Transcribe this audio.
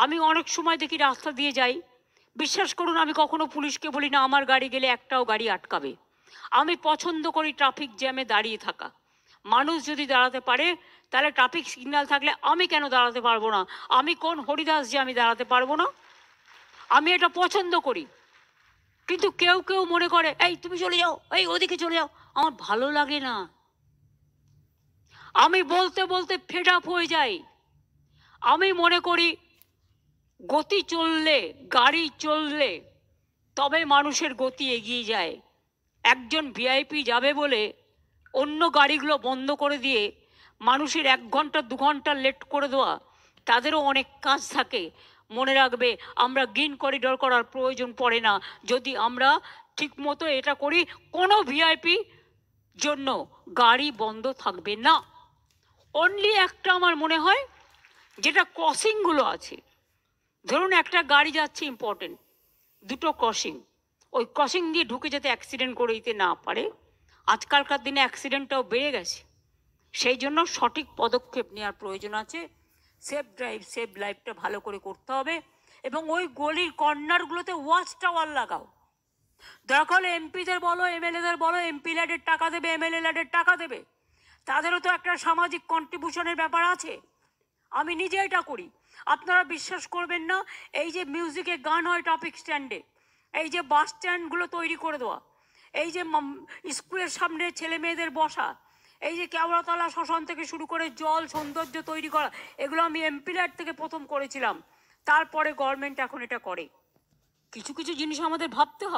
আমি অনেক সময় দেখি রাস্তা দিয়ে যাই, বিশ্বাস করুন আমি কখনো পুলিশকে বলি না আমার গাড়ি গেলে একটাও গাড়ি আটকাবে। আমি পছন্দ করি ট্রাফিক জ্যামে দাঁড়িয়ে থাকা। মানুষ যদি দাঁড়াতে পারে তাহলে ট্রাফিক সিগন্যাল থাকলে আমি কেন দাঁড়াতে পারবো না? আমি কোন হরিদাস যে আমি দাঁড়াতে পারবো না? আমি এটা পছন্দ করি। কিন্তু কেউ কেউ মনে করে এই তুমি চলে যাও, এই ওদিকে চলে যাও। আমার ভালো লাগে না। আমি বলতে বলতে ফেড আপ হয়ে যাই। আমি মনে করি গতি চললে, গাড়ি চললে তবে মানুষের গতি এগিয়ে যায়। একজন ভিআইপি যাবে বলে অন্য গাড়িগুলো বন্ধ করে দিয়ে মানুষের 1 ঘন্টা 2 ঘন্টা লেট করে দেওয়া, তাদেরও অনেক কাজ থাকে। মনে রাখবে আমরা গ্রিন করিডোর করার প্রয়োজন পড়ে না যদি আমরা ঠিকমতো এটা করি। কোনো ভিআইপি জন্য গাড়ি বন্ধ থাকবে না। অনলি একটা আমার মনে হয় যেটা ক্রসিংগুলো আছে, ধরুন একটা গাড়ি যাচ্ছে ইম্পর্টেন্ট, 2টো ক্রসিং, ওই ক্রসিং দিয়ে ঢুকে যেতে অ্যাক্সিডেন্ট করে দিতে না পারে। আজকালকার দিনে অ্যাক্সিডেন্টটাও বেড়ে গেছে, সেই জন্য সঠিক পদক্ষেপ নেওয়ার প্রয়োজন আছে। সেফ ড্রাইভ সেভ লাইফটা ভালো করে করতে হবে এবং ওই গলির কর্নারগুলোতে ওয়াচ টাওয়ার লাগাও। দরকার হলে এমপিদের বলো, এমএলএদের বলো, এমপি ল্যাডের টাকা দেবে, এমএলএ ল্যাডের টাকা দেবে, তাদেরও তো একটা সামাজিক কন্ট্রিবিউশনের ব্যাপার আছে। আমি নিজে এটা করি, আপনারা বিশ্বাস করবেন না। এই যে মিউজিকে গান হয় ট্রাফিক স্ট্যান্ডে, এই যে বাস স্ট্যান্ডগুলো তৈরি করে দেওয়া, এই যে স্কুলের সামনে ছেলে মেয়েদের বসা, এই যে কেওড়াতলা শ্মশান থেকে শুরু করে জল সৌন্দর্য তৈরি করা, এগুলো আমি এমপি ল্যাড থেকে প্রথম করেছিলাম, তারপরে গভর্নমেন্ট এখন এটা করে। কিছু কিছু জিনিস আমাদের ভাবতে হবে।